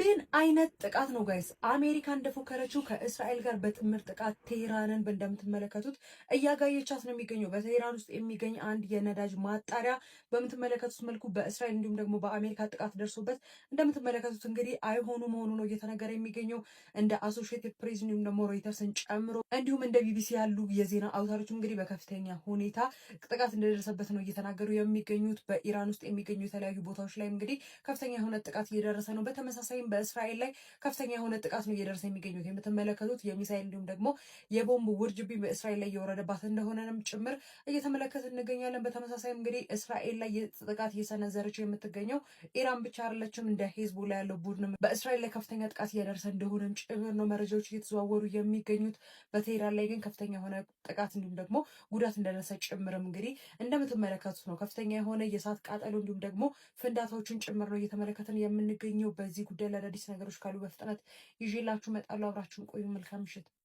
ምን አይነት ጥቃት ነው ጋይስ? አሜሪካ እንደፎከረችው ከእስራኤል ጋር በጥምር ጥቃት ቴህራንን እንደምትመለከቱት እያጋየቻት ነው የሚገኘው። በቴህራን ውስጥ የሚገኝ አንድ የነዳጅ ማጣሪያ በምትመለከቱት መልኩ በእስራኤል እንዲሁም ደግሞ በአሜሪካ ጥቃት ደርሶበት እንደምትመለከቱት እንግዲህ አይሆኑ መሆኑ ነው እየተነገረ የሚገኘው። እንደ አሶሺየትድ ፕሬስ እንዲሁም ደግሞ ሮይተርስን ጨምሮ እንዲሁም እንደ ቢቢሲ ያሉ የዜና አውታሮች እንግዲህ በከፍተኛ ሁኔታ ጥቃት እንደደረሰበት ነው እየተናገሩ የሚገኙት። በኢራን ውስጥ የሚገኙ የተለያዩ ቦታዎች ላይ እንግዲህ ከፍተኛ የሆነ ጥቃት እየደረሰ ነው። በተመሳሳይም በእስራኤል ላይ ከፍተኛ የሆነ ጥቃት ነው እየደረሰ የሚገኙት። የምትመለከቱት የሚሳይል እንዲሁም ደግሞ የቦምብ ውርጅብኝ በእስራኤል ላይ እየወረደባት እንደሆነንም ጭምር እየተመለከት እንገኛለን። በተመሳሳይም እንግዲህ እስራኤል ላይ ጥቃት እየሰነዘረች የምትገኘው ኢራን ብቻ አይደለችም። እንደ ሂዝቦላ ያለው ቡድንም በእስራኤል ላይ ከፍተኛ ጥቃት እያደረሰ እንደሆነም ጭምር ነው መረጃዎች እየተዘዋወሩ የሚገኙት። በቴህራን ላይ ግን ከፍተኛ የሆነ ጥቃት እንዲሁም ደግሞ ጉዳት እንደደረሰ ጭምርም እንግዲህ እንደምትመለከቱት ነው። ከፍተኛ የሆነ የእሳት ቃጠሎ እንዲሁም ደግሞ ፍንዳታዎችን ጭምር ነው እየተመለከተን የምንገኘው። በዚህ ጉዳይ ላይ አዳዲስ ነገሮች ካሉ በፍጥነት ይዤላችሁ እመጣለሁ። አብራችሁን ቆዩ። መልካም ምሽት።